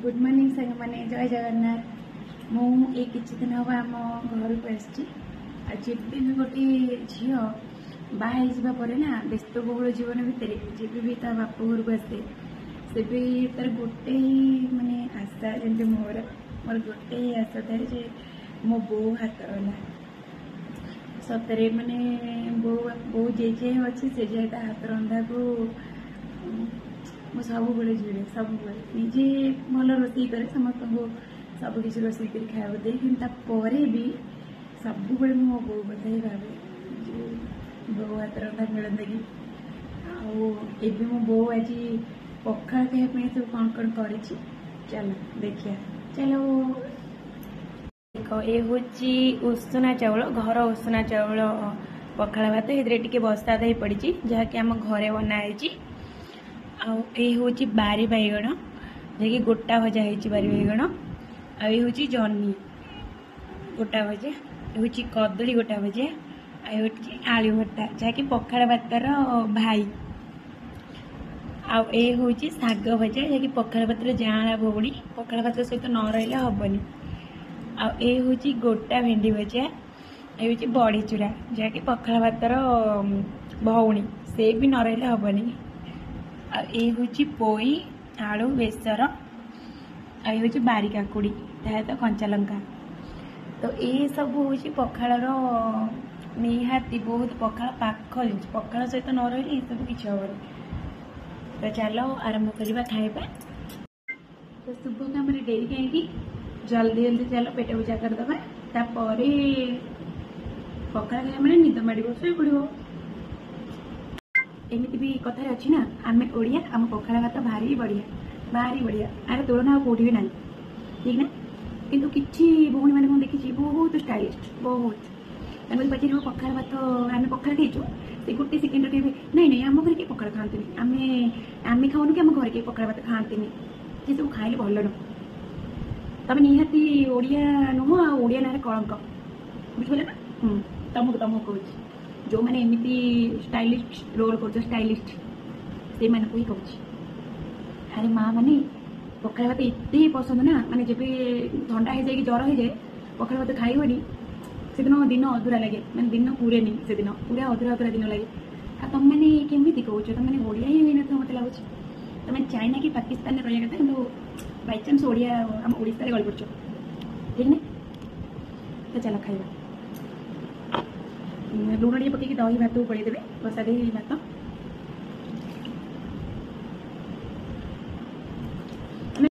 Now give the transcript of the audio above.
good morning सांग मैंने जय जगन्नाथ मु ये किसी दिन हम आम घर को आसि भी गोटे झी बाहर जावापर ना व्यस्तबहुल जीवन भितर जब भी ता बाप घर को आसे से भी तार गोटे ही माने आशा जमी मोर गोटे ही आशा था जे मो बो हाथ रहा सतरे माने बो बो जे अच्छी से जे हाथ रंधा को सब जुड़े सब निजे भल रोसई करे समस्त को सबकि रोसई कर खाया दे कि भी सब मो बो कथा ही भावे बो हाथ रंधा मिलता कि आबी मो बो आज पखाड़ खाया सब कौन कौन कर चलो देखिए चलो देखो ये हूँ उषुना चाउल घर उषुना चाउल पखाड़ भात ये बस्ता दही पड़ी जहाँकि आम घरे बनाई हूँ बारी बैगण जैकि गोटा भजा है बारी बैगण हूँ जह्नी गोटा भजा हूँ कदली गोटा भजा हूँ आलू भर्ता जहाँकि पखाड़ भातर भाई आ हूँ शाग भजा जहाँकि पखाड़ भातर जाँला भौणी पखाड़ भात सहित न रहा हेनी हूँ गोटा भेंडी भजा हूँ बड़ी चूरा जहाँकि पखाड़ भातर भौणी से भी न रहा हेनी हूँ पोई आलू बेसर हूँ बारी काकुड़ी तो कंचा लंका तो ये सब हूँ पखाड़ निहाती बहुत पखाड़ पाख जिन पखाड़ सहित न रही ये सब किसी हम तो चलो आरंभ करवा खाइबा तो शुभ काम डेरी कहीं जल्दी जल्दी चलो पेट पूजा करदे तापर पखाड़ खाया मैंने निद माड़ शो पड़ो एमती भी कथार अच्छी ना आम ओडिया आम पखाड़ भात भारी बढ़िया आर तुलना कौटी भी ना ठीक ना किंतु किसी भौणी मैंने देखी बहुत स्टाइलिश बहुत पचार पखाड़ भात आम पखाड़ खाइचु से गोटे सेकेंड नहीं नहीं आम घर किए पखाड़ खाते आम खाऊनु कि आम घर किए पखाड़ भात खाते ये सब खाइले भल नुह तब निहाती ओडिया नुह आडिया ना कलंक बुझे ना तुमको तुमको कह जो मैंने एमती स्टाइलिश रोल कर स्टाइलिस्ट से ही कह अरे माँ मैंने पखाड़ भात एत पसंद ना माने जब ठंडा हो जाए ज्वर हो जाए पखाड़ भात खाइबनी से दिन अधूरा लगे मैंने दिन पूरे नहीं से दिन पूरा अधूरा अधूरा दिन लगे आ तुम मैंने केमी कह तुमने ओडिया ही होना तो मत लगुच तुम चाइना कि पाकिस्तान रहा कथा कि बाईचान्स ओडिया आम ओडिशा गल पड़ ठीक ना तो चलो खाइबा लुण टे पकईकि दही भात को पड़े देवे बसा दे भात